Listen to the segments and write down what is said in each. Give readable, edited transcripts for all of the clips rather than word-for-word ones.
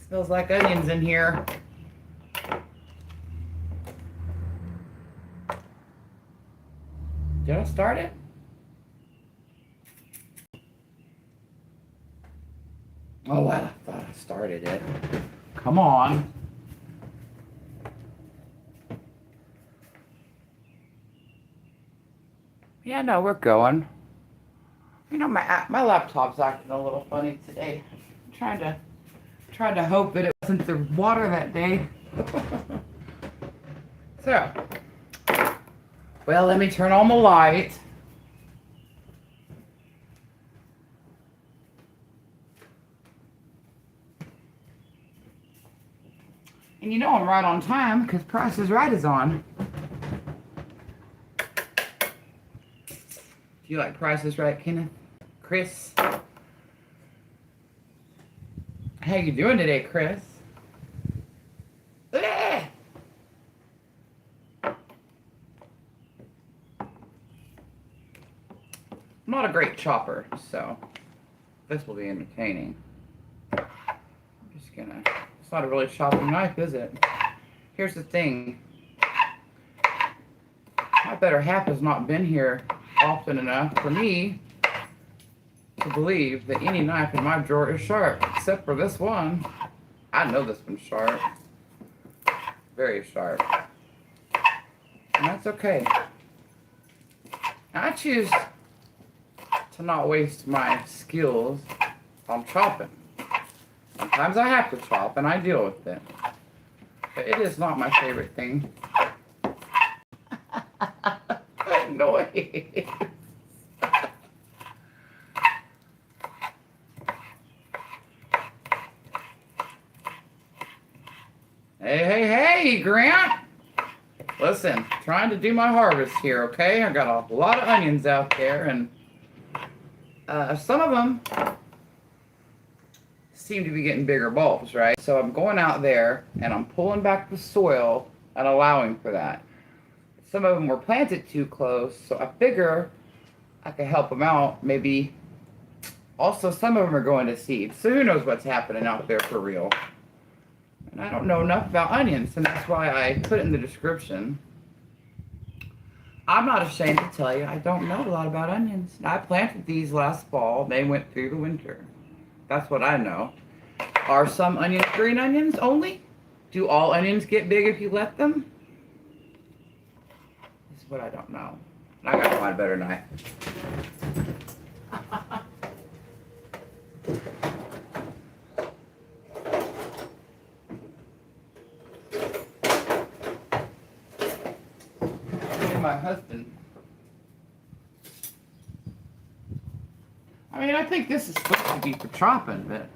Smells like onions in here. Did I start it? Oh, I thought I started it. Come on. Yeah, no, we're going. You know, my laptop's acting a little funny today. I'm trying to hope that it wasn't the water that day. So, well, let me turn on the light. And you know I'm right on time because Price is Right is on. Do you like Price is Right, Kenneth? Chris? How you doing today, Chris? I'm not a great chopper, so this will be entertaining. I'm just gonna... It's not a really chopping knife, is it? Here's the thing. My better half has not been here often enough for me to believe that any knife in my drawer is sharp, except for this one. I know this one's sharp. Very sharp. And that's okay. I choose to not waste my skills on chopping. Sometimes I have to chop and I deal with it. But it is not my favorite thing. That noise. Hey, Grant. Listen, trying to do my harvest here, okay? I got a lot of onions out there, and some of them seem to be getting bigger bulbs, right? So I'm going out there, and I'm pulling back the soil and allowing for that. Some of them were planted too close, so I figure I could help them out. Maybe also some of them are going to seed, so who knows what's happening out there for real. And I don't know enough about onions, and that's why I put it in the description. I'm not ashamed to tell you I don't know a lot about onions. I planted these last fall. They went through the winter. That's what I know. Are some onions green onions only? Do all onions get big if you let them? This is what I don't know. I gotta find a better knife. My husband. I mean, I think this is supposed to be for chopping, but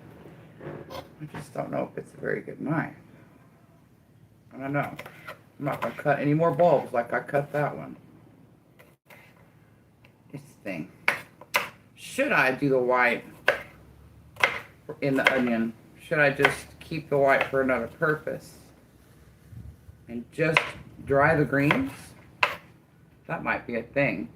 I just don't know if it's a very good knife. I don't know. I'm not going to cut any more bulbs like I cut that one. This thing. Should I do the white in the onion? Should I just keep the white for another purpose? And just dry the greens? That might be a thing.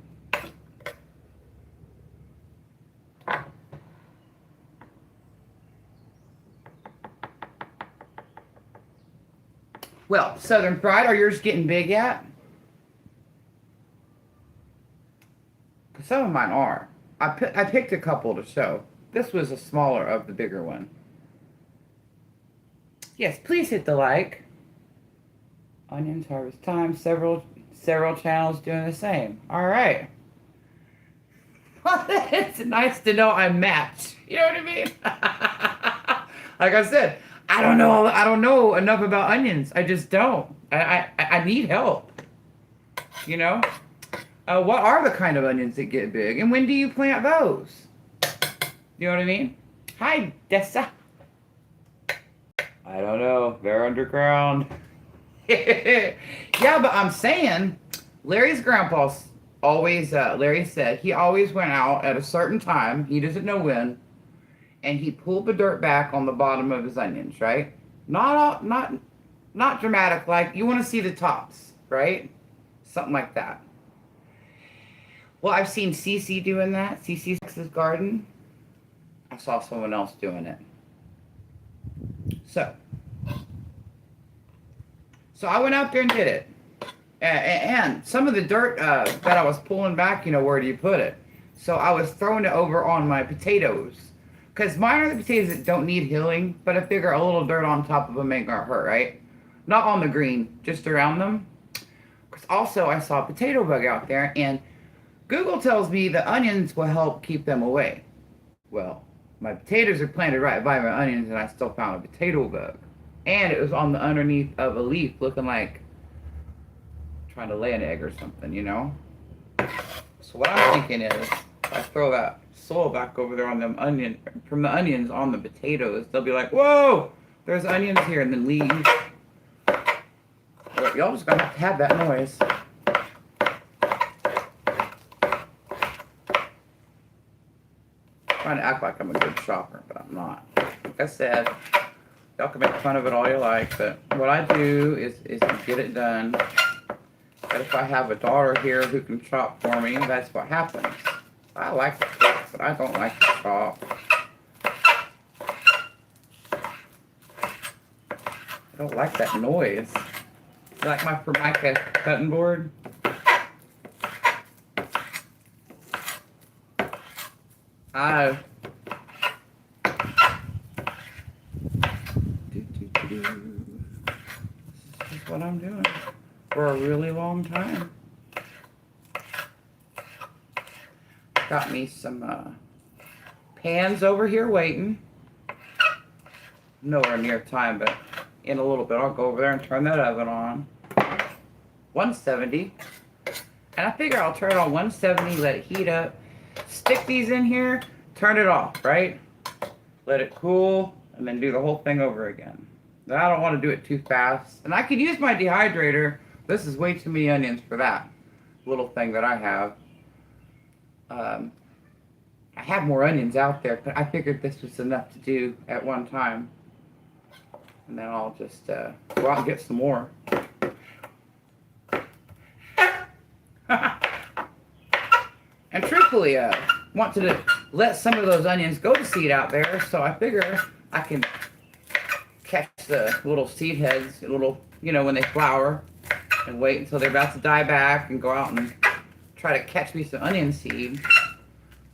Well, Southern Fried, are yours getting big yet? Some of mine are. I picked a couple to show. This was a smaller of the bigger one. Yes, please hit the like. Onions harvest time. Several channels doing the same. All right. Well, it's nice to know I'm matched. You know what I mean? Like I said, I don't know enough about onions. I just don't. I need help. You know? What are the kind of onions that get big, and when do you plant those? You know what I mean? Hi, Dessa. I don't know. They're underground. Yeah, but I'm saying, Larry's grandpa's always, Larry said, he always went out at a certain time, he doesn't know when, and he pulled the dirt back on the bottom of his onions, right? Not dramatic, like, you want to see the tops, right? Something like that. Well, I've seen Cece doing that, Cece's garden. I saw someone else doing it. So I went out there and did it. And some of the dirt that I was pulling back, where do you put it? So I was throwing it over on my potatoes. Because mine are the potatoes that don't need healing, but I figure a little dirt on top of them ain't gonna hurt, right? Not on the green, just around them. Because also I saw a potato bug out there, and Google tells me the onions will help keep them away. Well, my potatoes are planted right by my onions, and I still found a potato bug. And it was on the underneath of a leaf, looking like trying to lay an egg or something, So what I'm thinking is, if I throw that soil back over there on them from the onions on the potatoes, they'll be like, whoa, there's onions here, and then leave. But y'all just gonna have that noise. Trying to act like I'm a good shopper, but I'm not. Like I said, y'all can make fun of it all you like, but what I do is get it done. But if I have a daughter here who can shop for me, that's what happens. I like to cook, but I don't like to shop. I don't like that noise. You like my Formica cutting board? This is what I'm doing for a really long time. Got me some pans over here waiting. Nowhere near time, but in a little bit I'll go over there and turn that oven on. 170. And I figure I'll turn it on 170, let it heat up, stick these in here, turn it off, right? Let it cool, and then do the whole thing over again. Then I don't want to do it too fast. And I could use my dehydrator. This is way too many onions for that little thing that I have. I have more onions out there, but I figured this was enough to do at one time. And then I'll just go out and get some more. And truthfully, want to let some of those onions go to seed out there, so I figure I can catch the little seed heads, when they flower, and wait until they're about to die back and go out and try to catch me some onion seed.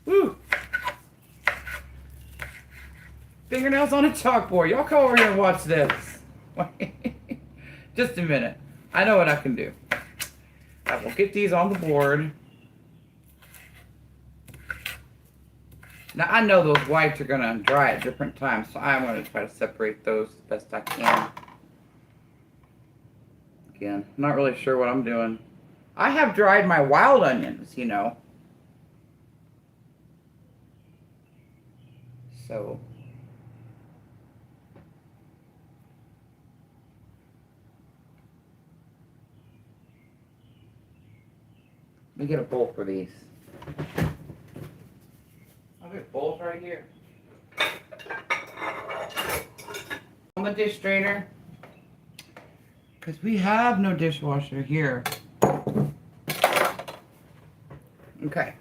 Woo! Fingernails on a chalkboard. Y'all come over here and watch this. Just a minute. I know what I can do. I will get these on the board. Now, I know those whites are going to dry at different times, so I'm going to try to separate those as best I can. Again, not really sure what I'm doing. I have dried my wild onions, So, let me get a bowl for these. I'll get bowls right here. On the dish drainer, because we have no dishwasher here. Okay.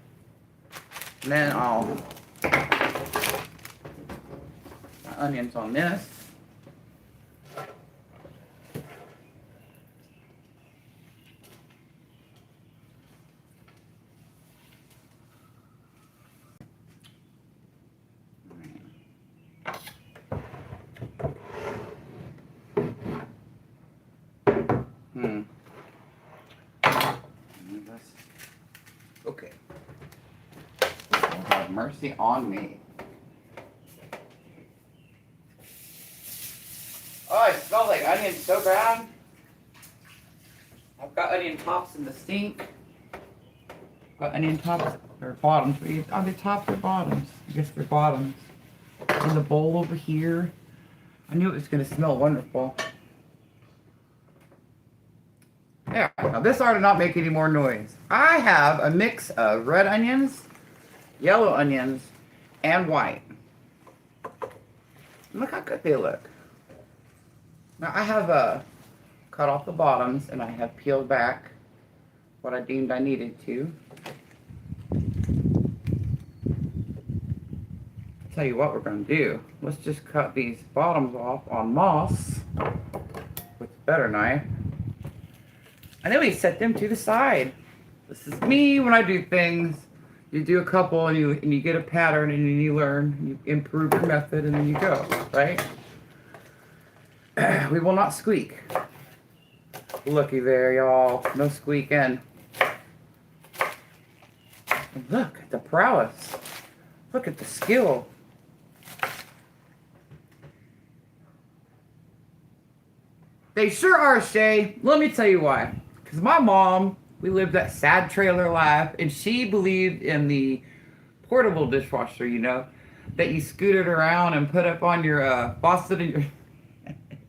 And then I'll put my onions on this. Okay. Lord have mercy on me. Oh, it smells like onions so bad. I've got onion tops in the sink. Got onion tops or bottoms. Are they tops or bottoms? I guess they're bottoms. In the bowl over here. I knew it was going to smell wonderful. There. Now this ought to not make any more noise. I have a mix of red onions, yellow onions, and white. Look how good they look. Now I have cut off the bottoms and I have peeled back what I deemed I needed to. tell you what we're going to do. Let's just cut these bottoms off on moss with a better knife. And then we set them to the side. This is me when I do things. You do a couple and you get a pattern and then you learn, you improve your method, and then you go, right? We will not squeak. Looky there, y'all. No squeaking. Look at the prowess. Look at the skill. They sure are, Shay. Let me tell you why. Because my mom, we lived that sad trailer life, and she believed in the portable dishwasher, you know, that you scooted around and put up on your faucet in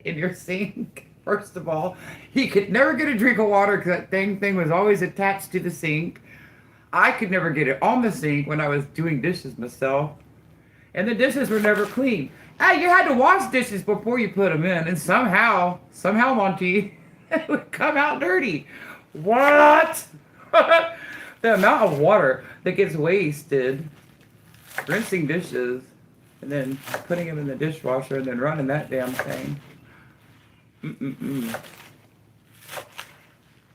your sink. First of all, he could never get a drink of water because that thing was always attached to the sink. I could never get it on the sink when I was doing dishes myself. And the dishes were never clean. Hey, you had to wash dishes before you put them in. And somehow, Monty, it would come out dirty. What? The amount of water that gets wasted rinsing dishes and then putting them in the dishwasher and then running that damn thing.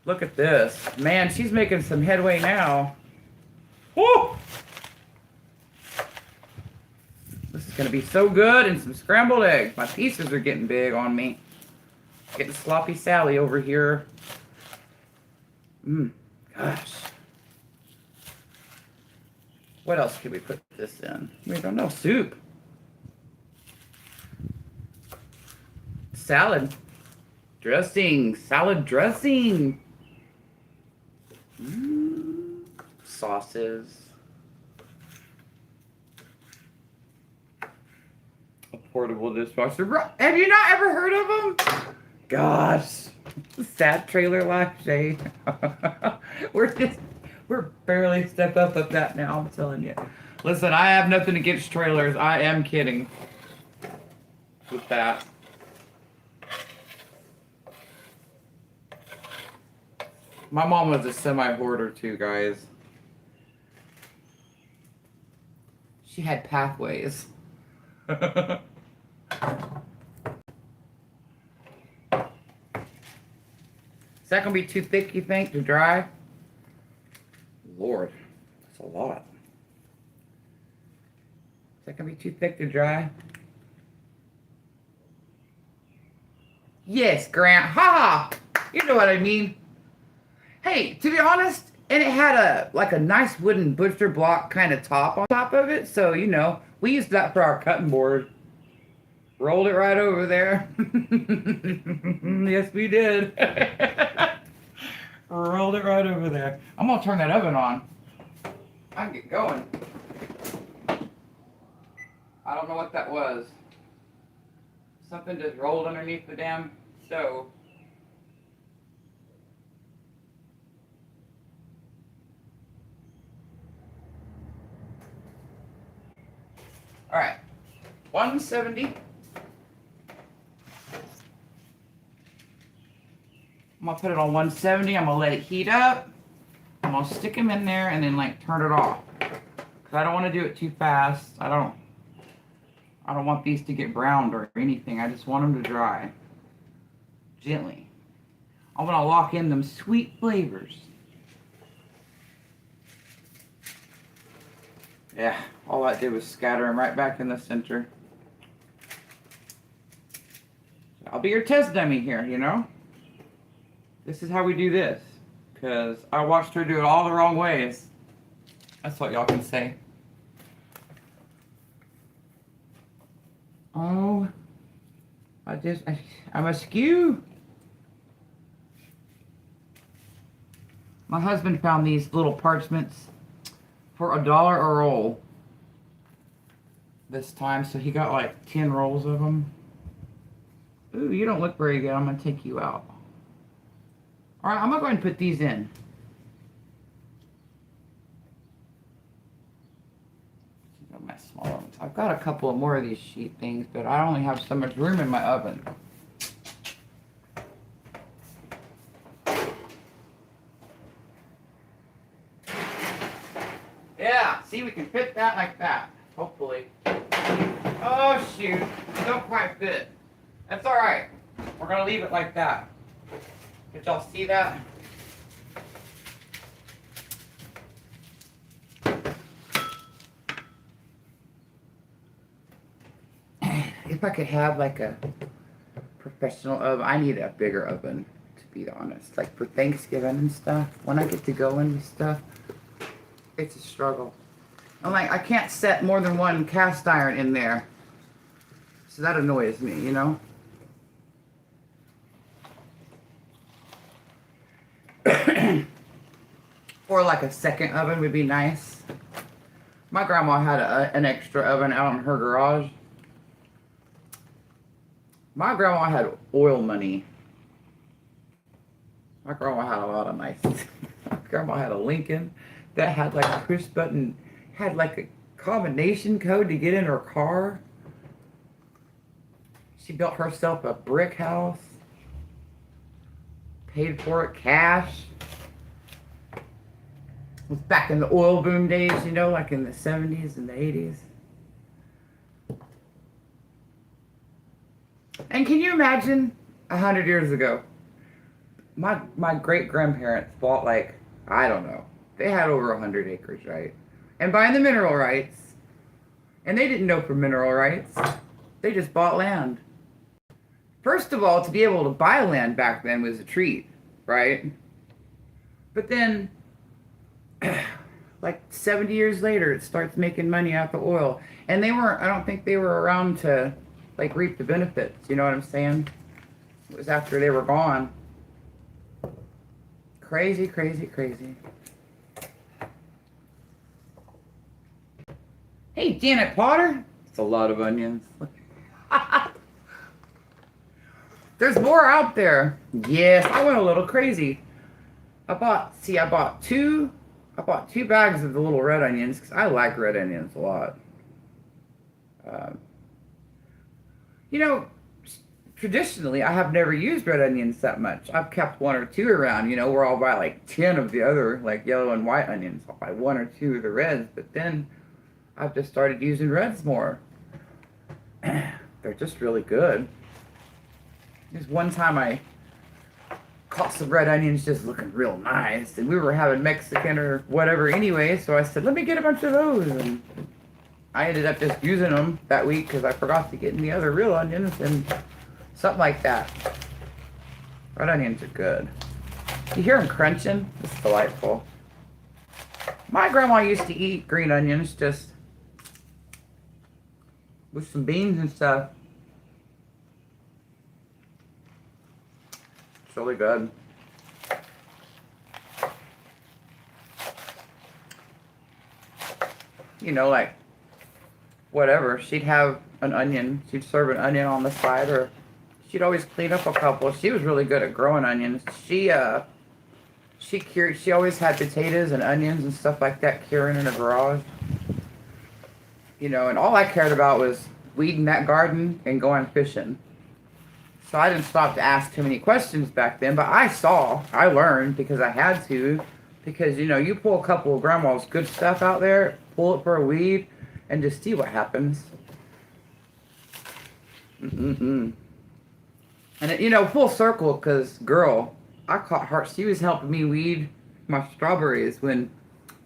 Look at this. Man, she's making some headway now. Woo! This is going to be so good, and some scrambled eggs. My pieces are getting big on me. Getting sloppy Sally over here. Gosh. What else could we put this in? We don't know. Soup. Salad. Dressing. Salad dressing. Sauces. A portable dishwasher. Have you not ever heard of them? Gosh. Sad trailer life, Shay. We're barely step up of that now, I'm telling you. Listen, I have nothing against trailers. I am kidding with that. My mom was a semi-hoarder too, guys. She had pathways. Is that gonna be too thick, you think, to dry? Lord, that's a lot. Is that gonna be too thick to dry? Yes, Grant. Ha! You know what I mean. Hey, to be honest, and it had a nice wooden butcher block kind of top on top of it. So, you know, we used that for our cutting board. Rolled it right over there. Yes, we did. Rolled it right over there. I'm going to turn that oven on. I can get going. I don't know what that was. Something just rolled underneath the damn stove. All right, 170. I'm gonna put it on 170. I'm gonna let it heat up. I'm gonna stick them in there and then like turn it off. Cause I don't want to do it too fast. I don't want these to get browned or anything. I just want them to dry gently. I want to lock in them sweet flavors. Yeah, all I did was scatter them right back in the center. I'll be your test dummy here, you know? This is how we do this. Because I watched her do it all the wrong ways. That's what y'all can say. Oh, I'm askew. My husband found these little parchments for $1 a roll this time, so he got like 10 rolls of them. Ooh, you don't look very good. I'm gonna take you out. All right, I'm gonna go ahead and put these in. My smaller ones. I've got a couple of more of these sheet things, but I only have so much room in my oven. Yeah, see, we can fit that like that, hopefully. Oh, shoot. It don't quite fit. That's all right. We're going to leave it like that. Did y'all see that? If I could have like a professional oven, I need a bigger oven, to be honest. Like for Thanksgiving and stuff, when I get to go into stuff, it's a struggle. I'm like, I can't set more than one cast iron in there. So that annoys me, you know? Or like a second oven would be nice. My grandma had an extra oven out in her garage. My grandma had oil money. My grandma had a lot of nice. My grandma had a Lincoln that had like a push button, had like a combination code to get in her car. She built herself a brick house. Paid for it cash. It was back in the oil boom days, you know, like in the 70s and the 80s. And can you imagine 100 years ago? My great-grandparents bought like, I don't know, they had over 100 acres, right? And buying the mineral rights. And they didn't know for mineral rights. They just bought land. First of all, to be able to buy land back then was a treat, right? But then, like 70 years later, it starts making money out the oil. And they weren't, I don't think they were around to like reap the benefits, you know what I'm saying? It was after they were gone. Crazy, crazy, crazy. Hey, Janet Potter. It's a lot of onions. There's more out there. Yes, I went a little crazy. I bought two bags of the little red onions because I like red onions a lot. You know, traditionally, I have never used red onions that much. I've kept one or two around, you know, where I'll buy like 10 of the other, like yellow and white onions. I'll buy one or two of the reds, but then I've just started using reds more. They're just really good. There's one time I caught some red onions just looking real nice, and we were having Mexican or whatever anyway, so I said, let me get a bunch of those, and I ended up just using them that week because I forgot to get in the other real onions and something like that. Red onions are good. You hear them crunching? It's delightful. My grandma used to eat green onions just with some beans and stuff. It's really good. You know, like, whatever. She'd have an onion. She'd serve an onion on the side, or she'd always clean up a couple. She was really good at growing onions. She always had potatoes and onions and stuff like that curing in her garage. You know, and all I cared about was weeding that garden and going fishing. So I didn't stop to ask too many questions back then, but I learned because I had to. Because, you know, you pull a couple of grandma's good stuff out there, pull it for a weed, and just see what happens. And, it, you know, full circle, because, girl, I caught her. She was helping me weed my strawberries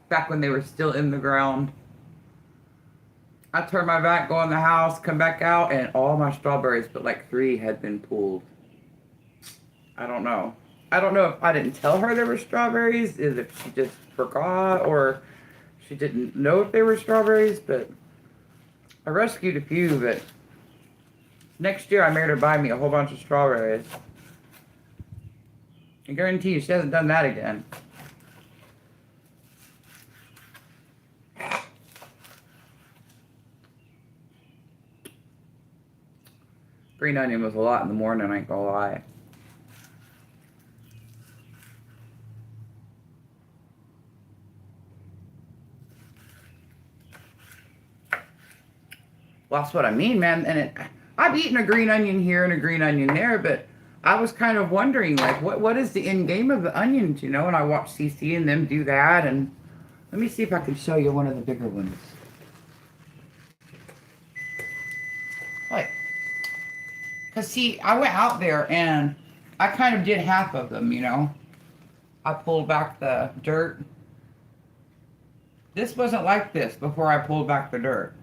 back when they were still in the ground. I turned my back, go in the house, come back out, and all my strawberries, but like 3 had been pulled. I don't know. I don't know if I didn't tell her there were strawberries, if she just forgot, or she didn't know if they were strawberries, but I rescued a few, but next year I made her buy me a whole bunch of strawberries. I guarantee you she hasn't done that again. Green onion was a lot in the morning, I ain't gonna lie. Well, that's what I mean, man. And I've eaten a green onion here and a green onion there, but I was kind of wondering, like, what is the end game of the onions, you know? And I watched CC and them do that, and let me see if I can show you one of the bigger ones. Because, see, I went out there and I kind of did half of them, you know. I pulled back the dirt. This wasn't like this before I pulled back the dirt.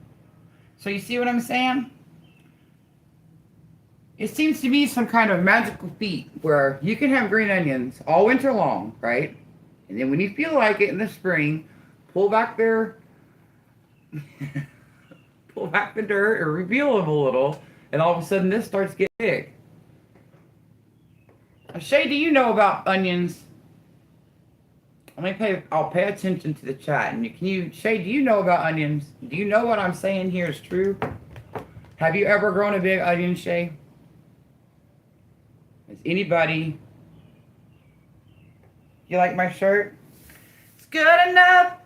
So you see what I'm saying? It seems to be some kind of magical feat where you can have green onions all winter long, right? And then when you feel like it in the spring, pull back their pull back the dirt or reveal them a little, and all of a sudden this starts getting big. Shay, do you know about onions? I'll pay attention to the chat. And Shay, do you know about onions? Do you know what I'm saying here is true? Have you ever grown a big onion, Shay? Is anybody? You like my shirt? It's good enough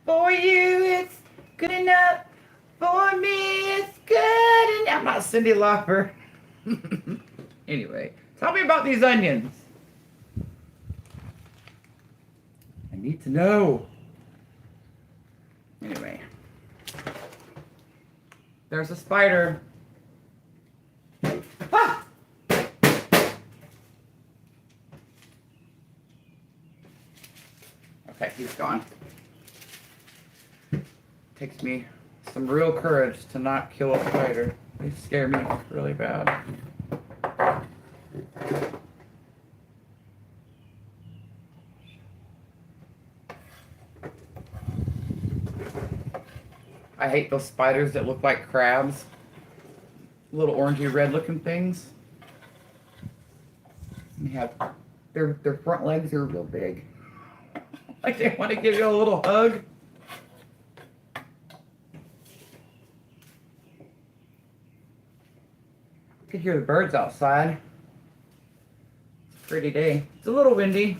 for you. It's good enough for me. It's good enough. I'm not Cyndi Lauper. Anyway, tell me about these onions. I need to know. Anyway, there's a spider. Ah! Okay, he's gone. Takes me some real courage to not kill a spider. They scare me really bad. I hate those spiders that look like crabs. Little orangey red looking things. They have their front legs are real big. Like they want to give you a little hug. You can hear the birds outside. It's a pretty day. It's a little windy.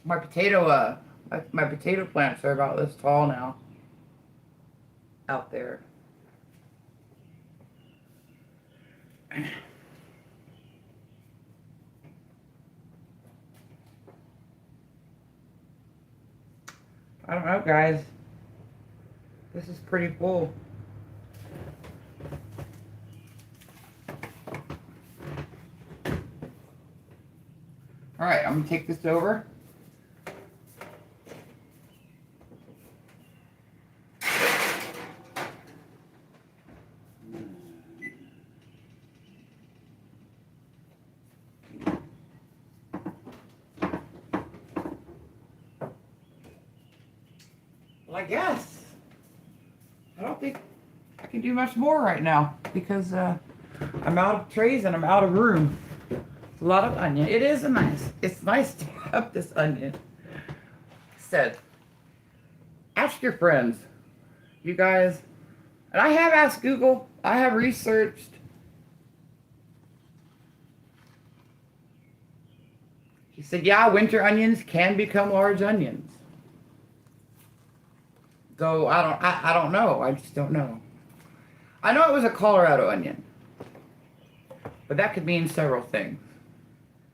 My potato plants are about this tall now. Out there. I don't know, guys. This is pretty full. All right, I'm gonna take this over. Well, I guess. I don't think I can do much more right now because I'm out of trays and I'm out of room. It's a lot of onion. It's nice to have this onion. Said, ask your friends. You guys, and I have asked Google. I have researched. He said, yeah, winter onions can become large onions. Though I don't know. I just don't know. I know it was a Colorado onion. But that could mean several things.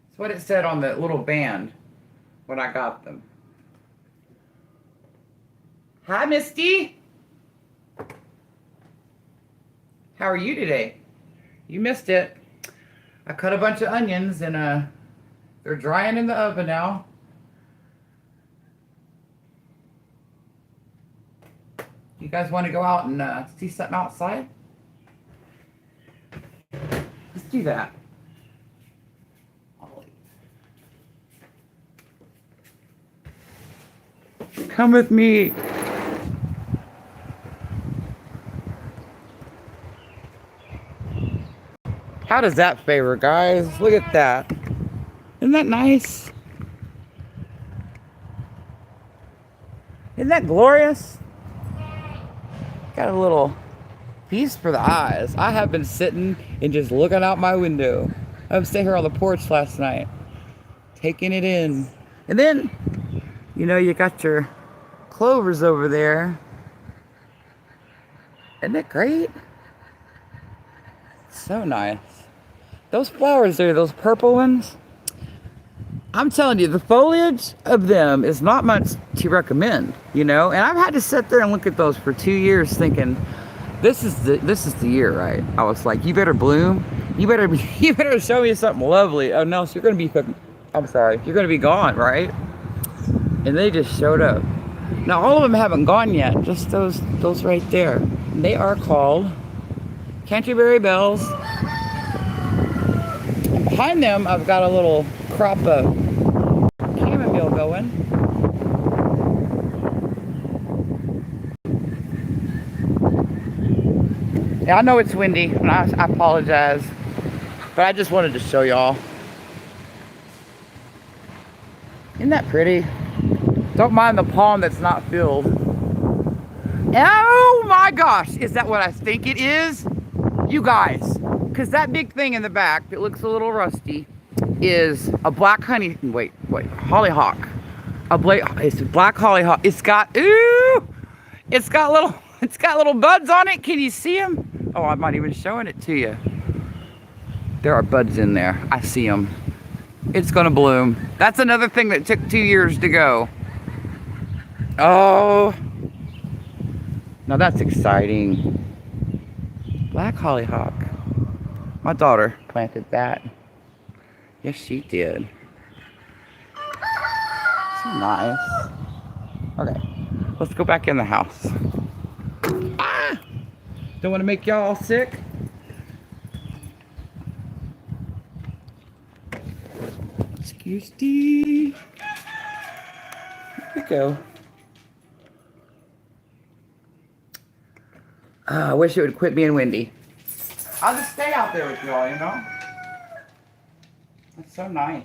That's what it said on the little band when I got them. Hi, Misty. How are you today? You missed it. I cut a bunch of onions and they're drying in the oven now. You guys want to go out and see something outside? Let's do that. Come with me. How does that favor, guys? Look at that. Isn't that nice? Isn't that glorious? Got a little feast for the eyes. I have been sitting and just looking out my window. I was sitting here on the porch last night, taking it in. And then, you know, you got your clovers over there. Isn't it great? So nice. Those flowers there, those purple ones, I'm telling you, the foliage of them is not much to recommend, you know? And I've had to sit there and look at those for 2 years thinking, this is the year, right? I was like, you better bloom. You better show me something lovely. Oh no, so you're gonna be I'm sorry, you're gonna be gone, right? And they just showed up. Now all of them haven't gone yet, just those right there. They are called Canterbury Bells. And behind them I've got a little crop of chamomile going. Yeah, I know it's windy, and I apologize, but I just wanted to show y'all. Isn't that pretty? Don't mind the pond that's not filled. Oh my gosh, is that what I think it is? You guys, because that big thing in the back that looks a little rusty is a black hollyhock. It's a black hollyhock. It's got little buds on it. Can you see them? Oh, I'm not even showing it to you. There are buds in there. I see them. It's gonna bloom. That's another thing that took 2 years to go. Oh, now that's exciting. Black hollyhock. My daughter planted that. Yes, she did. So nice. Okay, let's go back in the house. Ah! Don't want to make y'all sick. Excuse me. Here we go. I wish it would quit being windy. I'll just stay out there with y'all, you know? It's so nice.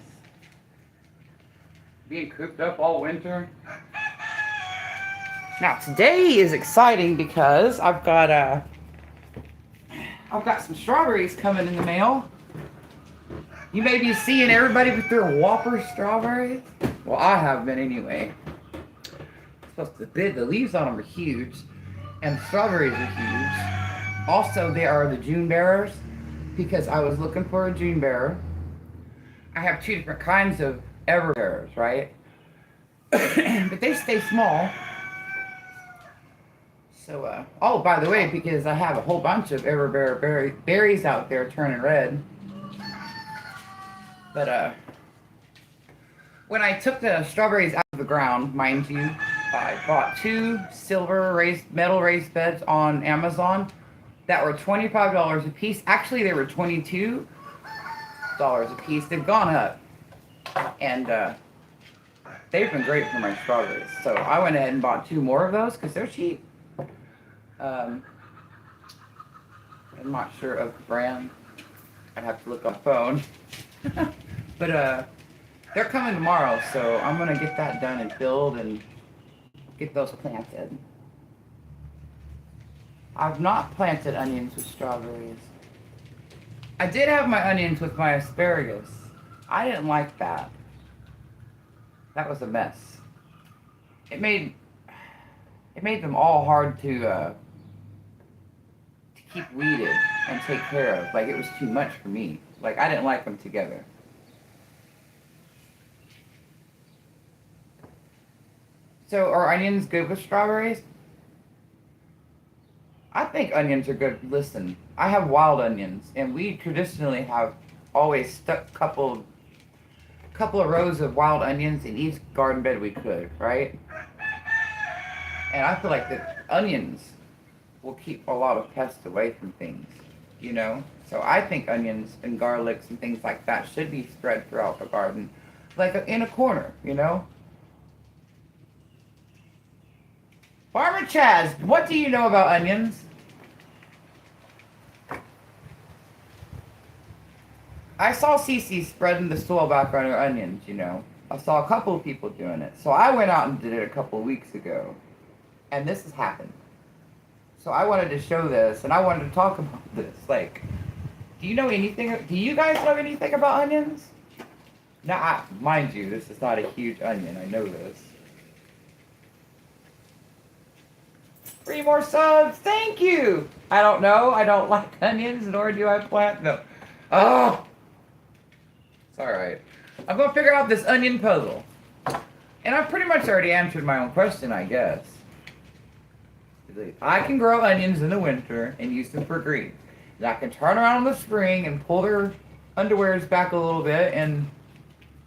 Being cooped up all winter. Now today is exciting because I've got some strawberries coming in the mail. You may be seeing everybody with their Whopper strawberries. Well, I have been anyway. The leaves on them are huge, and the strawberries are huge. Also, they are the June bearers because I was looking for a June bearer. I have 2 different kinds of ever bearers, right? But they stay small. So, oh, by the way, because I have a whole bunch of everbearer berries out there turning red. But when I took the strawberries out of the ground, mind you, I bought 2 metal raised beds on Amazon that were $25 a piece. Actually, they were $22 a piece. They've gone up, and they've been great for my strawberries. So I went ahead and bought 2 more of those because they're cheap. I'm not sure of the brand. I'd have to look on the phone. But they're coming tomorrow, so I'm gonna get that done and filled and get those planted. I've not planted onions with strawberries. I did have my onions with my asparagus. I didn't like that. That was a mess. It made them all hard to keep weeded and take care of. Like, it was too much for me. Like, I didn't like them together. So, are onions good with strawberries? I think onions are good. Listen, I have wild onions, and we traditionally have always stuck a couple of rows of wild onions in each garden bed we could, right? And I feel like the onions will keep a lot of pests away from things, you know? So I think onions and garlics and things like that should be spread throughout the garden, like in a corner, you know? Farmer Chaz, what do you know about onions? I saw Cece spreading the soil back on her onions, you know. I saw a couple of people doing it. So I went out and did it a couple of weeks ago. And this has happened. So I wanted to show this, and I wanted to talk about this. Like, do you guys know anything about onions? Now, mind you, this is not a huge onion. I know this. 3 more subs. Thank you. I don't know. I don't like onions, nor do I plant them. Oh. It's alright. I'm going to figure out this onion puzzle. And I've pretty much already answered my own question, I guess. I can grow onions in the winter and use them for greens. And I can turn around in the spring and pull their underwears back a little bit, and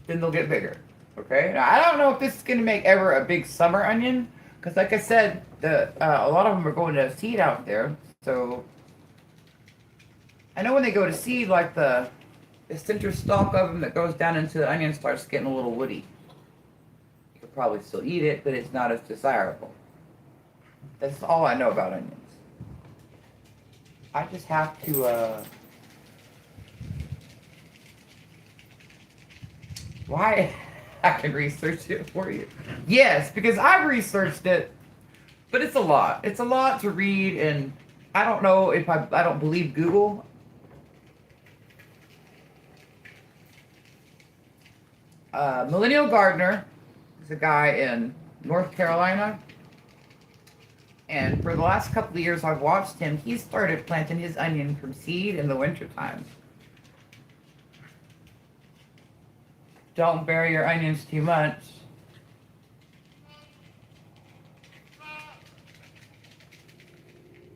then they'll get bigger. Okay. Now I don't know if this is gonna make ever a big summer onion, because like I said, a lot of them are going to seed out there. So I know when they go to seed, like the center stalk of them that goes down into the onion starts getting a little woody. You could probably still eat it, but it's not as desirable. That's all I know about onions. I just have to, why? I can research it for you. Yes, because I've researched it, but it's a lot. It's a lot to read, and I don't know if I don't believe Google. Millennial Gardener is a guy in North Carolina. And for the last couple of years I've watched him, he started planting his onion from seed in the wintertime. Don't bury your onions too much.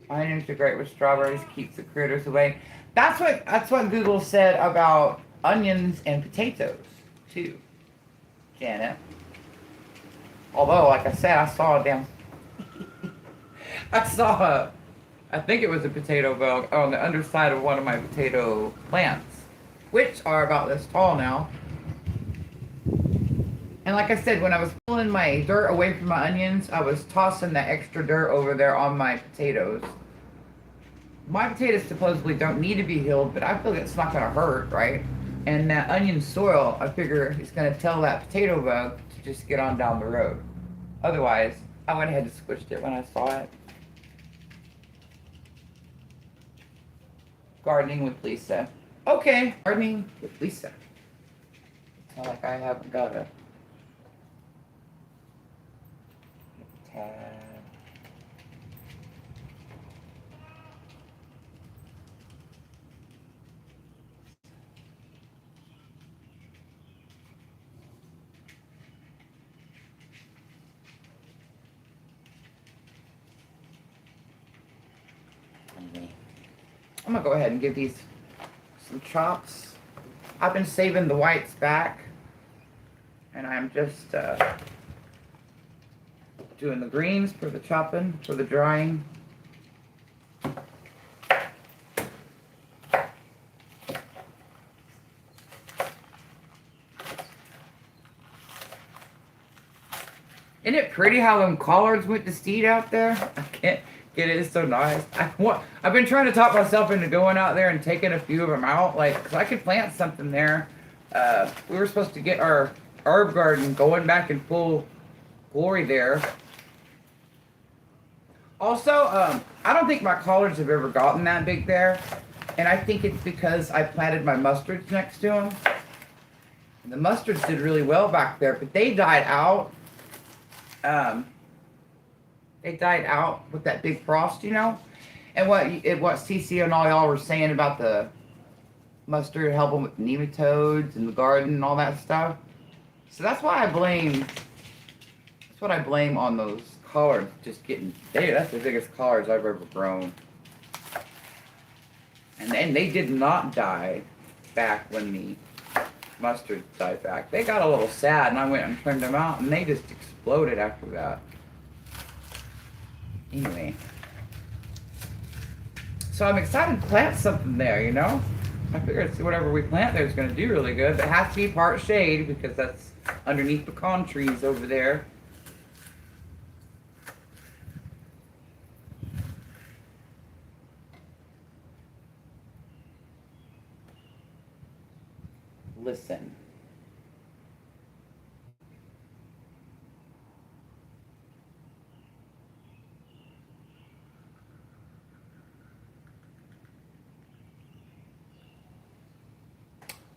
Onions are great with strawberries, keeps the critters away. That's what Google said about onions and potatoes too, Janet. Although, like I said, I saw I think it was a potato bug on the underside of one of my potato plants, which are about this tall now. And like I said, when I was pulling my dirt away from my onions, I was tossing that extra dirt over there on my potatoes. My potatoes supposedly don't need to be healed, but I feel it's not going to hurt, right? And that onion soil, I figure, is going to tell that potato bug to just get on down the road. Otherwise, I went ahead and squished it when I saw it. Gardening with Lisa. Okay, gardening with Lisa. It's not like I haven't got a tab. I'm gonna go ahead and give these some chops. I've been saving the whites back, and I'm just doing the greens for the chopping, for the drying. Isn't it pretty how them collards went to seed out there? I can't get it. It's so nice. I've been trying to talk myself into going out there and taking a few of them out, like, because I could plant something there. We were supposed to get our herb garden going back in full glory there. Also, I don't think my collards have ever gotten that big there, and I think it's because I planted my mustards next to them. And the mustards did really well back there, but they died out. They died out with that big frost, you know? And what CC and all y'all were saying about the mustard helping with nematodes in the garden and all that stuff. So that's what I blame on those collards just getting, that's the biggest collards I've ever grown. And they did not die back when the mustard died back. They got a little sad, and I went and trimmed them out, and they just exploded after that. Anyway, so I'm excited to plant something there, you know? I figure whatever we plant there is going to do really good, but it has to be part shade because that's underneath pecan trees over there. Listen.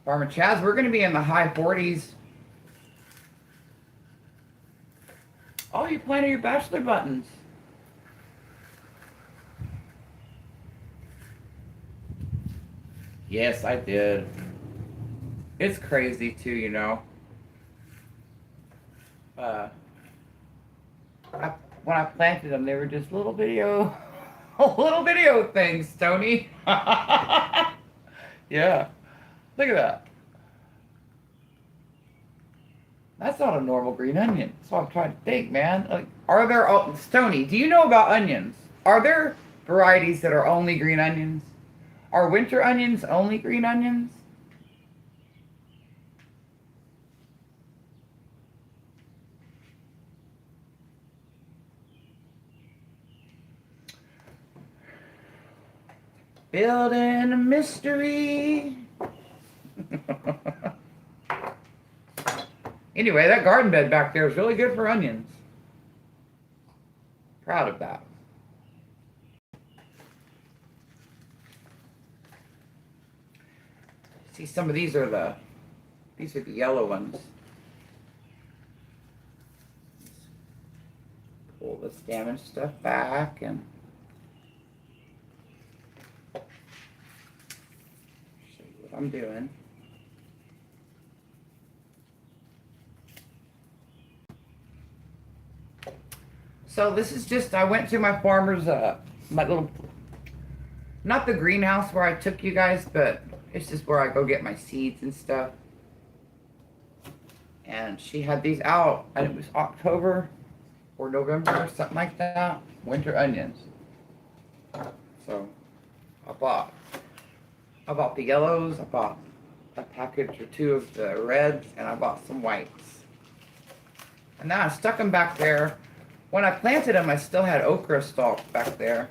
Farmer Chaz, we're going to be in the high 40s. Oh, you planted your bachelor buttons. Yes, I did. It's crazy too, you know. when I planted them, they were just little video, little video things, Tony. Yeah, look at that. That's not a normal green onion. That's what I'm trying to think, man. Like, are there, Stony, do you know about onions? Are there varieties that are only green onions? Are winter onions only green onions? Building a mystery. Anyway, that garden bed back there is really good for onions. Proud of that. See, some of these are the yellow ones. Pull this damaged stuff back and show you what I'm doing. So this is just, I went to my farmer's, my little, not the greenhouse where I took you guys, but it's just where I go get my seeds and stuff. And she had these out, and it was October or November or something like that. Winter onions. So I bought the yellows, I bought a package or two of the reds, and I bought some whites. And then I stuck them back there. When I planted them, I still had okra stalks back there.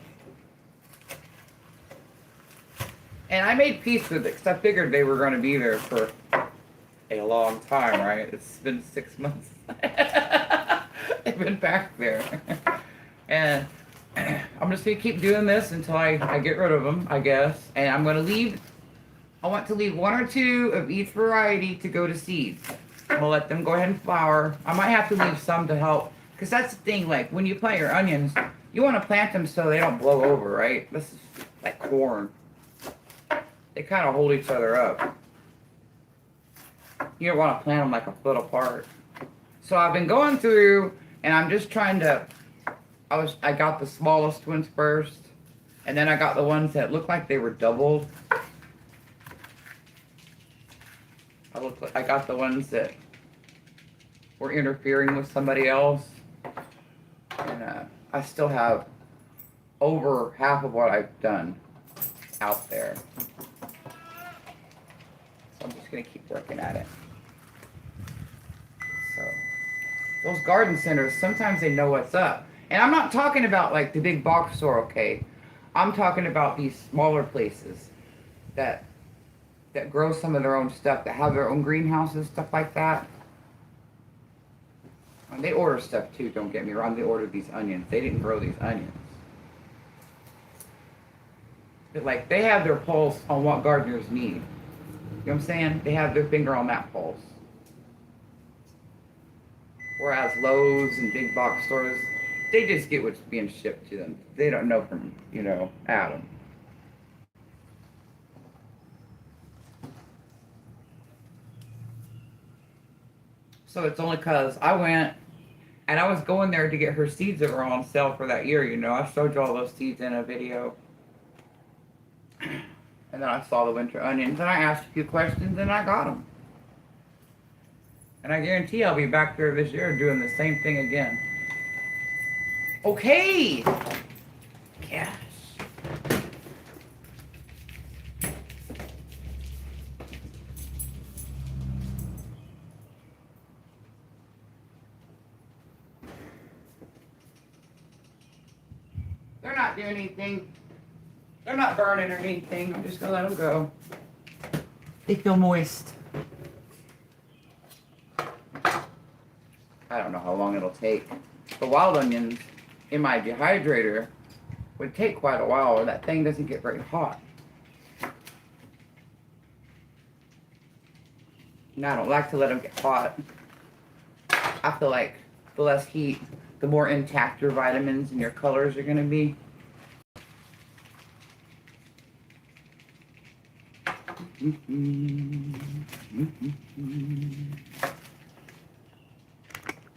And I made peace with it because I figured they were going to be there for a long time, right? It's been 6 months. They've been back there. And I'm just going to keep doing this until I get rid of them, I guess. And I'm going to leave, I want to leave 1 or 2 of each variety to go to seeds. I'm going to let them go ahead and flower. I might have to leave some to help. Because that's the thing, like, when you plant your onions, you want to plant them so they don't blow over, right? This is like corn. They kind of hold each other up. You don't want to plant them like a foot apart. So I've been going through, and I'm just trying to, I got the smallest ones first, and then I got the ones that looked like they were doubled. I got the ones that were interfering with somebody else. And I still have over half of what I've done out there. So I'm just going to keep working at it. So those garden centers, sometimes they know what's up. And I'm not talking about like the big box store, okay? I'm talking about these smaller places that grow some of their own stuff, that have their own greenhouses, stuff like that. And they order stuff too, don't get me wrong. They ordered these onions. They didn't grow these onions. But like, they have their pulse on what gardeners need. You know what I'm saying? They have their finger on that pulse. Whereas Lowe's and big box stores, they just get what's being shipped to them. They don't know from, Adam. So it's only because I went, and I was going there to get her seeds that were on sale for that year, I showed you all those seeds in a video. And then I saw the winter onions, and I asked a few questions, and I got them. And I guarantee I'll be back there this year doing the same thing again. Okay! Yes. They're not doing anything. They're not burning or anything. I'm just gonna let them go. They feel moist. I don't know how long it'll take. The wild onions in my dehydrator would take quite a while, or that thing doesn't get very hot. And I don't like to let them get hot. I feel like the less heat, the more intact your vitamins and your colors are going to be.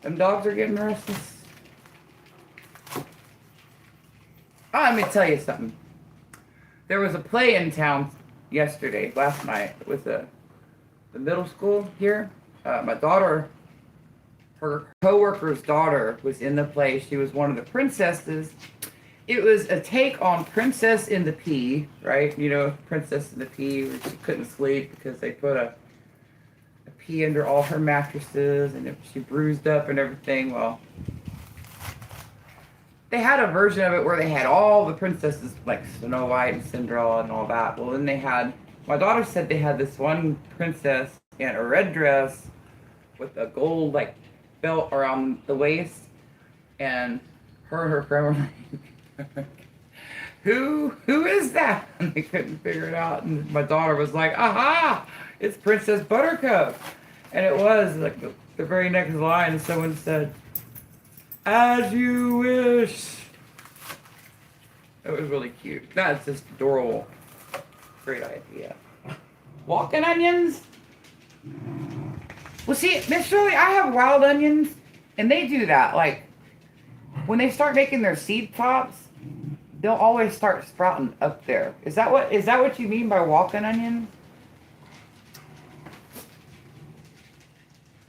Them dogs are getting restless. me tell you something. There was a play in town last night, with the middle school here. My daughter, her co-worker's daughter was in the play. She was one of the princesses. It was a take on Princess in the Pea, right? You know, Princess in the Pea, where she couldn't sleep because they put a pea under all her mattresses and she bruised up and everything. Well, they had a version of it where they had all the princesses, like Snow White and Cinderella and all that. Well, then they had, my daughter said they had this one princess in a red dress with a gold, like, belt around the waist. And her friend were like, who is that? And they couldn't figure it out. And my daughter was like, aha, it's Princess Buttercup. And it was, like, the very next line, someone said, as you wish. It was really cute. That's just adorable. Great idea. Walking onions? Well, see, Miss Shirley, I have wild onions, and they do that. Like, when they start making their seed pops, they'll always start sprouting up there. Is that what you mean by walking onions?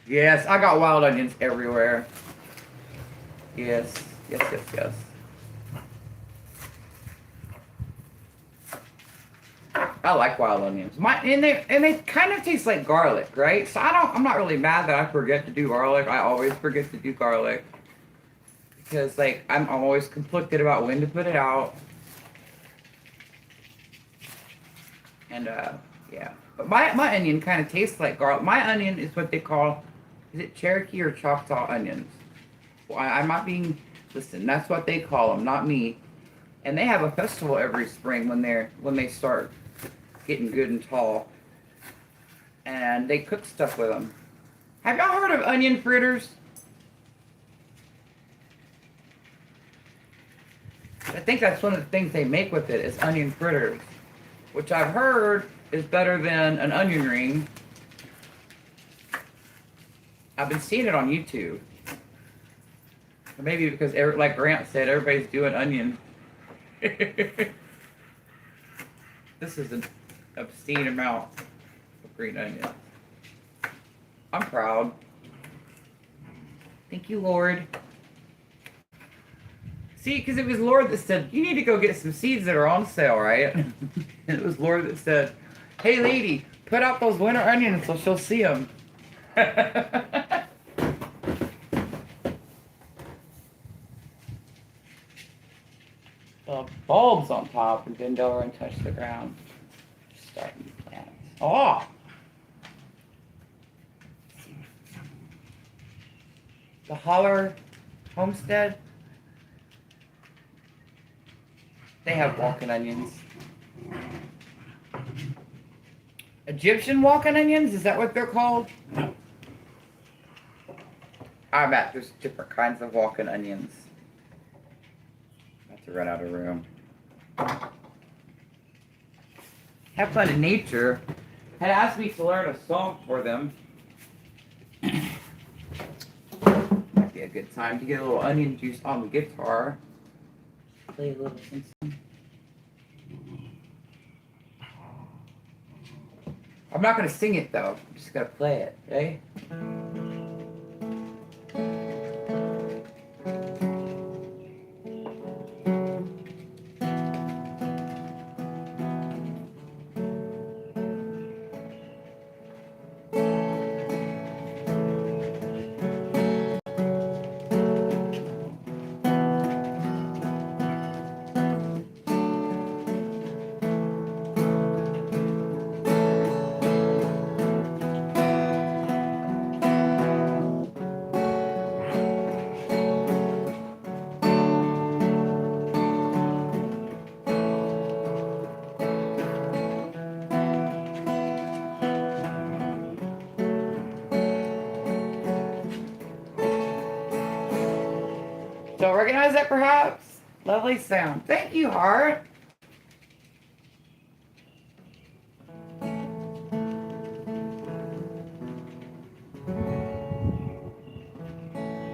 Yes, I got wild onions everywhere. Yes. I like wild onions. And they kind of taste like garlic, right? So I'm not really mad that I forget to do garlic. I always forget to do garlic because, like, I'm always conflicted about when to put it out. And yeah, but my onion kind of tastes like garlic. My onion is what they call, is it Cherokee or Choctaw onions? Well, I'm not being, listen, that's what they call them, not me. And they have a festival every spring when they start getting good and tall. And they cook stuff with them. Have y'all heard of onion fritters? I think that's one of the things they make with it is onion fritters, which I've heard is better than an onion ring. I've been seeing it on YouTube. Maybe because, like Grant said, everybody's doing onion. This is an obscene amount of green onion. I'm proud. Thank you, Lord. See, because it was Lord that said, you need to go get some seeds that are on sale, right? And it was Lord that said, hey, lady, put out those winter onions so she'll see them. The bulbs on top and bend over and touch the ground. Starting to plant. Oh! The Holler Homestead. They have walking onions. Egyptian walking onions? Is that what they're called? I bet there's different kinds of walking onions. To run out of room. Have fun in nature. Had asked me to learn a song for them. Might be a good time to get a little onion juice on the guitar. Play a little something. I'm not gonna sing it though. I'm just gonna play it, okay? Don't recognize that perhaps? Lovely sound. Thank you, Heart.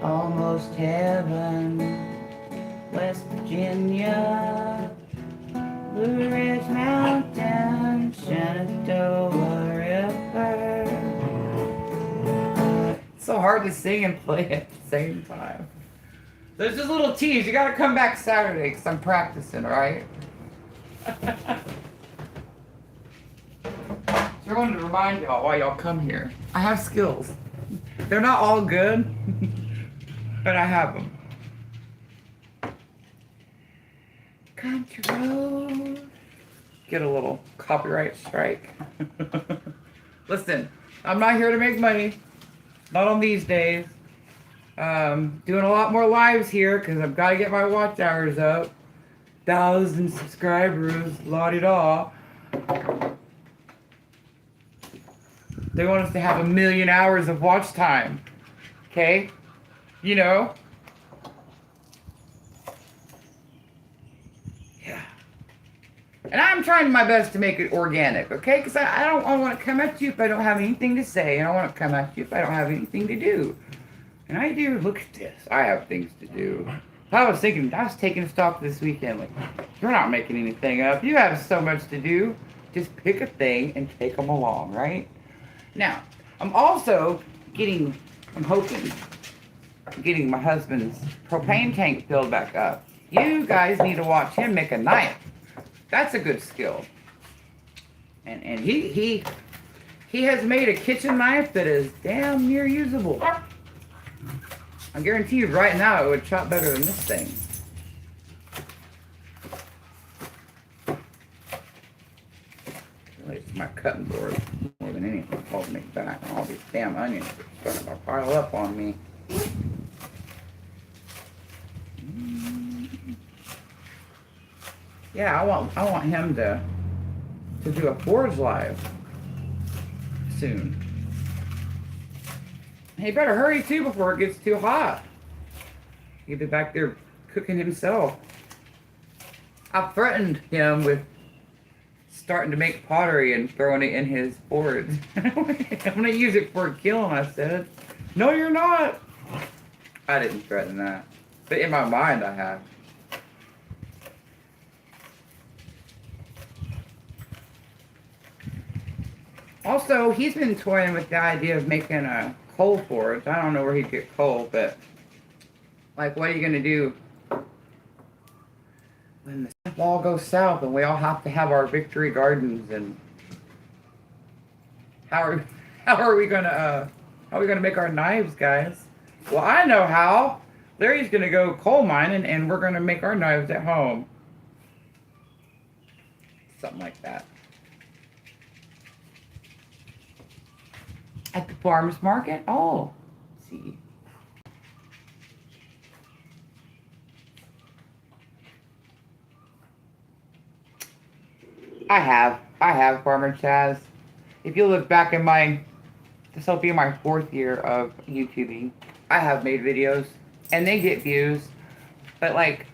Almost heaven, West Virginia. Ridge Mountain, Shenandoah River. It's so hard to sing and play at the same time. There's just little tease. You gotta come back Saturday because I'm practicing, right? So I wanted to remind y'all why y'all come here. I have skills. They're not all good, but I have them. Country road. Get a little copyright strike. Listen, I'm not here to make money. Not on these days. Doing a lot more lives here because I've got to get my watch hours up. 1,000 subscribers, la-di-da. They want us to have 1 million hours of watch time. Okay? You know? Yeah. And I'm trying my best to make it organic, okay? Because I don't want to come at you if I don't have anything to say. And I want to come at you if I don't have anything to do. And I do. Look at this. I have things to do. I was taking stock this weekend. Like, you're not making anything up. You have so much to do. Just pick a thing and take them along, right? Now, I'm hoping, getting my husband's propane tank filled back up. You guys need to watch him make a knife. That's a good skill. And he has made a kitchen knife that is damn near usable. I guarantee you right now it would chop better than this thing. It's my cutting board more than anything holding me back. And all these damn onions are starting to pile up on me. Yeah, I want him to do a Forge Live soon. He better hurry too before it gets too hot. He'll be back there cooking himself. I threatened him with starting to make pottery and throwing it in his forge. I'm gonna use it for a kiln, I said. No, you're not. I didn't threaten that. But in my mind, I have. Also, he's been toying with the idea of making a coal forge. I don't know where he'd get coal, but like, what are you gonna do when the all goes south and we all have to have our victory gardens? And how are we gonna make our knives, guys? Well, I know how. Larry's gonna go coal mining and we're gonna make our knives at home. Something like that. At the farmer's market? Oh, let's see. I have Farmer Chaz. If you look back in this will be my 4th year of YouTubing. I have made videos and they get views, but like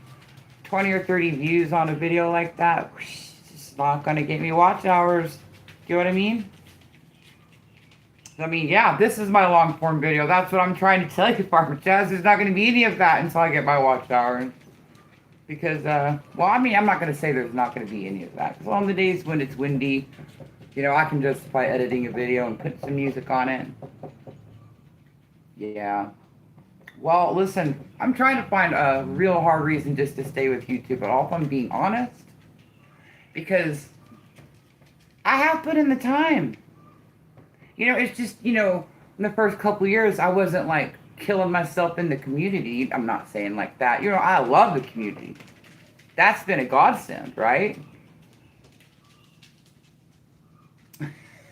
20 or 30 views on a video like that, it's not gonna get me watch hours. Do you know what I mean? I mean, yeah, this is my long form video. That's what I'm trying to tell you, Farmer Chaz. There's not going to be any of that until I get my watch hours. Because, well, I mean, I'm not going to say there's not going to be any of that. Because on the days when it's windy, you know, I can justify editing a video and put some music on it. Yeah. Well, listen, I'm trying to find a real hard reason just to stay with YouTube at all, if I'm being honest. Because I have put in the time. You know, it's just, you know, in the first couple years, I wasn't like killing myself in the community. I'm not saying like that. You know, I love the community. That's been a godsend, right?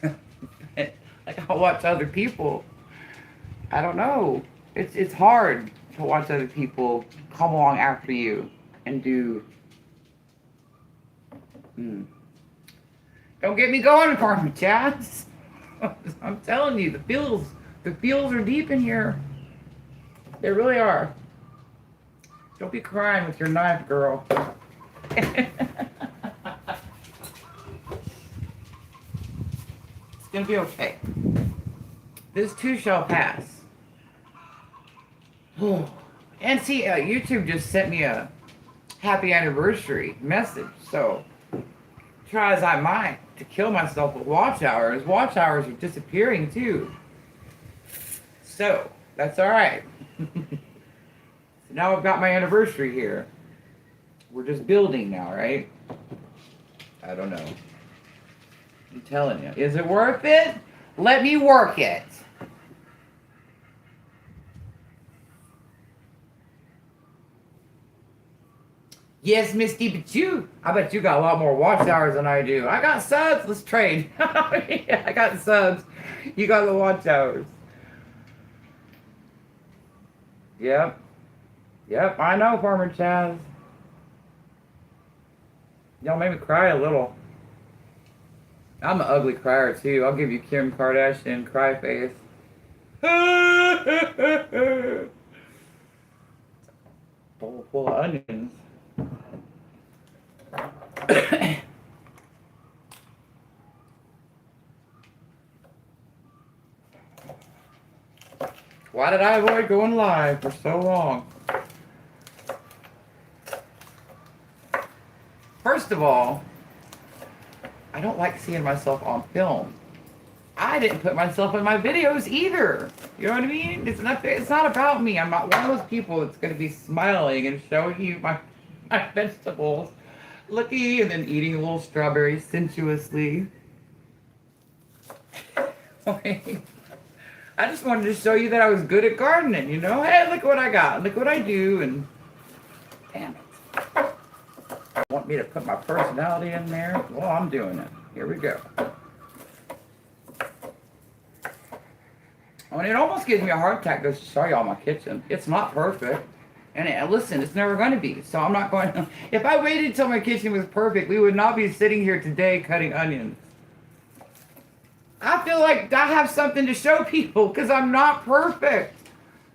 Like, I watch other people. I don't know. It's hard to watch other people come along after you and do. Don't get me going, Farmer Chaz. I'm telling you, the feels are deep in here. They really are. Don't be crying with your knife, girl. It's gonna be okay. This too shall pass. And see, YouTube just sent me a happy anniversary message, so try as I might to kill myself with watch hours are disappearing too. So that's all right. So now I've got my anniversary here. We're just building now, right? I don't know. I'm telling you. Is it worth it? Let me work it. Yes, Misty, but I bet you got a lot more watch hours than I do. I got subs. Let's trade. Yeah, I got subs. You got the watch hours. Yep. Yep, I know, Farmer Chaz. Y'all made me cry a little. I'm an ugly crier, too. I'll give you Kim Kardashian cry face. Bowl full of onions. Why did I avoid going live for so long? First of all, I don't like seeing myself on film. I didn't put myself in my videos either. You know what I mean? It's not about me. I'm not one of those people that's going to be smiling and showing you my vegetables. Looky, and then eating a little strawberry sensuously. I just wanted to show you that I was good at gardening, you know? Hey, look what I got. Look what I do, and damn it. Want me to put my personality in there? Well, I'm doing it. Here we go. I mean, it almost gives me a heart attack to show y'all my kitchen. It's not perfect. And listen, it's never going to be. So I'm not going to... If I waited until my kitchen was perfect, we would not be sitting here today cutting onions. I feel like I have something to show people because I'm not perfect.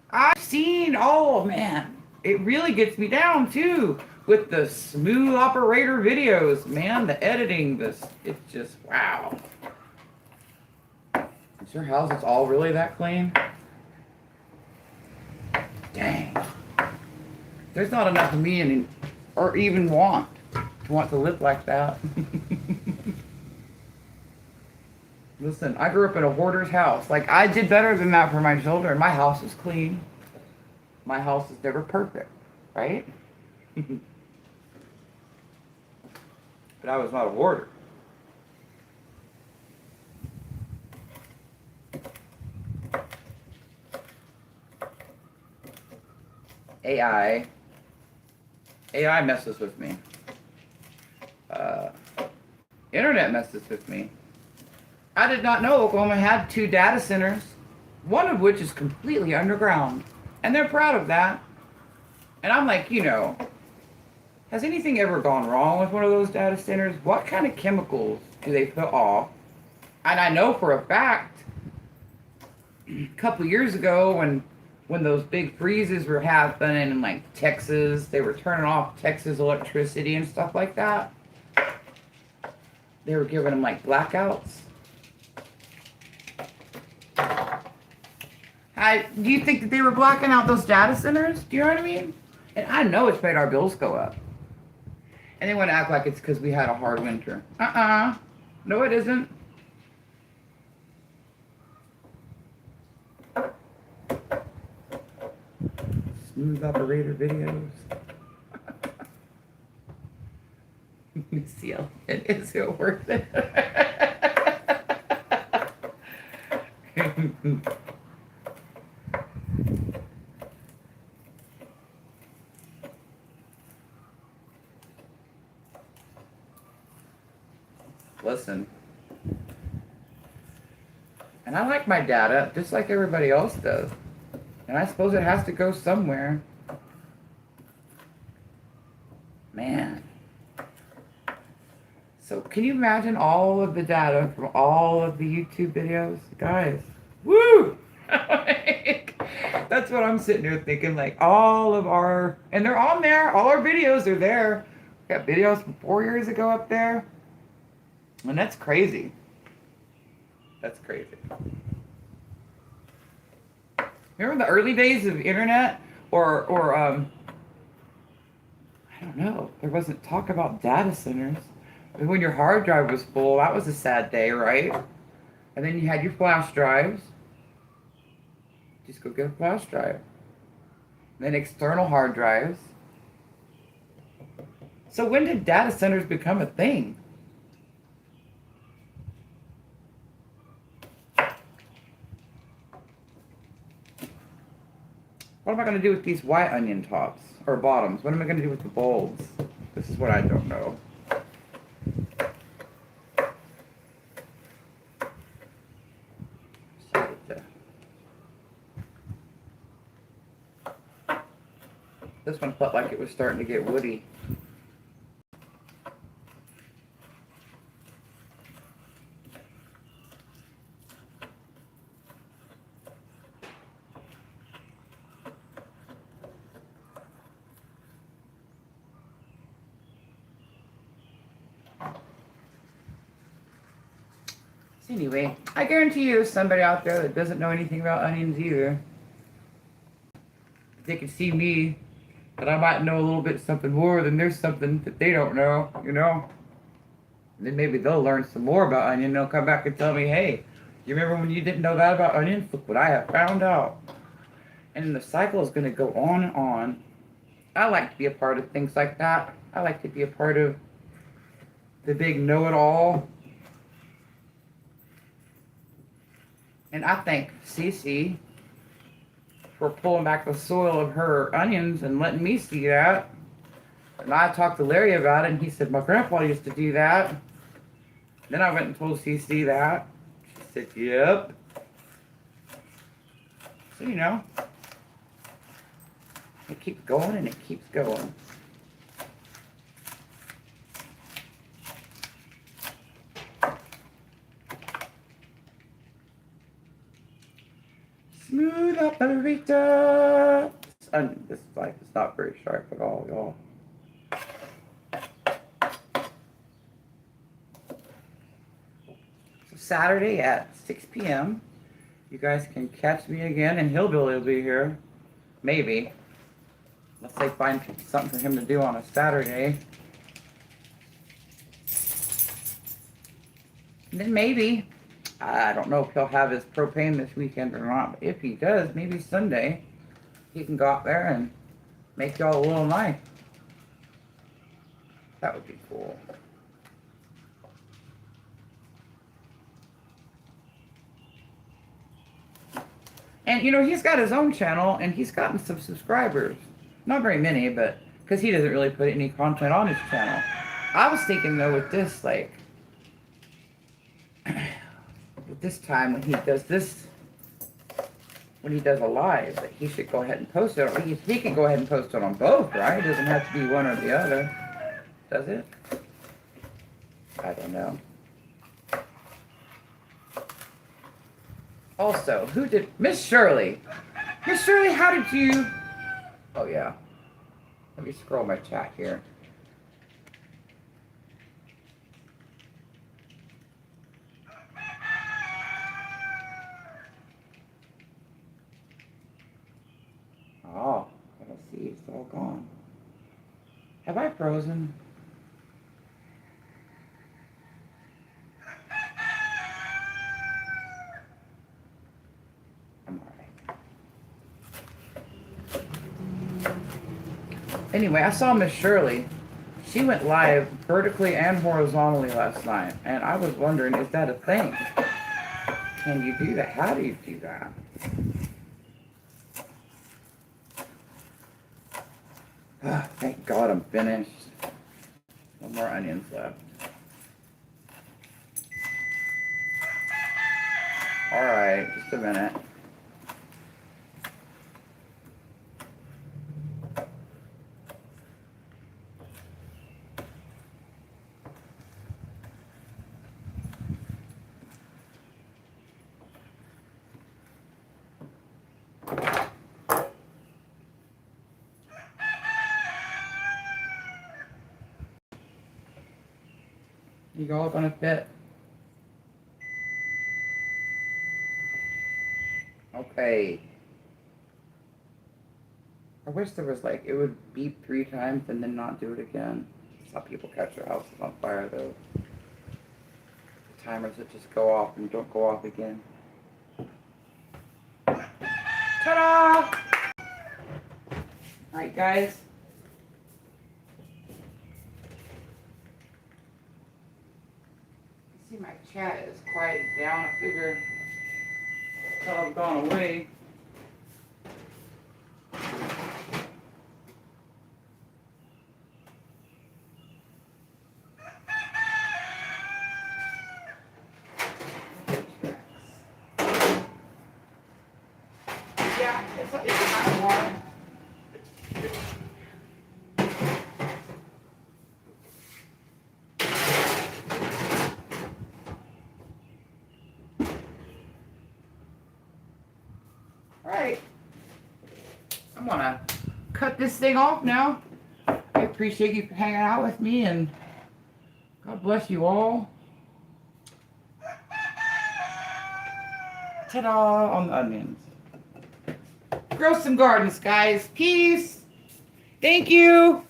I've seen... Oh, man. It really gets me down, too. With the smooth operator videos. Man, the editing, it's just... Wow. Is your house it's all really that clean? Dang. There's not enough of me or even want to live like that. Listen, I grew up in a hoarder's house. Like, I did better than that for my children. My house is clean. My house is never perfect, right? But I was not a hoarder. AI messes with me. Internet messes with me. I did not know Oklahoma had 2 data centers, one of which is completely underground. And they're proud of that. And I'm like, has anything ever gone wrong with one of those data centers? What kind of chemicals do they put off? And I know for a fact, a couple years ago when those big freezes were happening in like Texas, they were turning off Texas electricity and stuff like that. They were giving them like blackouts. Do you think that they were blacking out those data centers? Do you know what I mean? And I know it's made our bills go up. And they want to act like it's because we had a hard winter. No, it isn't. Smooth operator videos. See, is it worth it? Listen. And I like my data just like everybody else does. And I suppose it has to go somewhere. Man. So can you imagine all of the data from all of the YouTube videos? Guys, woo! That's what I'm sitting here thinking, like and they're on there, all our videos are there. We got videos from 4 years ago up there. And that's crazy. That's crazy. Remember the early days of internet? I don't know. There wasn't talk about data centers. When your hard drive was full, that was a sad day, right? And then you had your flash drives. Just go get a flash drive. And then external hard drives. So when did data centers become a thing? What am I going to do with these white onion tops or bottoms? What am I going to do with the bulbs? This is what I don't know. This one felt like it was starting to get woody. So anyway, I guarantee you there's somebody out there that doesn't know anything about onions either. They can see me, but I might know a little bit something more, then there's something that they don't know, you know? And then maybe they'll learn some more about onion. They'll come back and tell me, hey, you remember when you didn't know that about onions? Look what I have found out. And the cycle is going to go on and on. I like to be a part of things like that. I like to be a part of the big know-it-all. And I thank Cece for pulling back the soil of her onions and letting me see that. And I talked to Larry about it, and he said, my grandpa used to do that. Then I went and told Cece that. She said, yep. So, you know, it keeps going and it keeps going. Smooth operator. This knife is not very sharp at all, y'all. So Saturday at 6 p.m. you guys can catch me again, and Hillbilly will be here. Maybe. Let's say find something for him to do on a Saturday. And then maybe, I don't know if he'll have his propane this weekend or not, but if he does, maybe Sunday, he can go out there and make y'all a little knife. That would be cool. And, you know, he's got his own channel, and he's gotten some subscribers. Not very many, but because he doesn't really put any content on his channel. I was thinking, though, with this, like, with this time when he does this, when he does a live, that he should go ahead and post it. He can go ahead and post it on both, right? It doesn't have to be one or the other. Does it? I don't know. Also, who did... Miss Shirley. Miss Shirley, how did you... Oh, yeah. Let me scroll my chat here. Oh, let's see. It's all gone. Have I frozen? Anyway, I saw Miss Shirley. She went live vertically and horizontally last night, and I was wondering, is that a thing? Can you do that? How do you do that? Oh, thank God I'm finished. No more onions left. Alright, just a minute. You all gonna fit? Okay. I wish there was like, it would beep 3 times and then not do it again. how people catch their houses on fire, though. The timers that just go off and don't go off again. Ta-da! Alright, guys. You see my chat is quieted down. I figure until I've gone away. Yeah, it's kind of warm. Alright. I'm gonna cut this thing off now. I appreciate you hanging out with me, and God bless you all. Ta-da on the onions. Grow some gardens, guys. Peace. Thank you.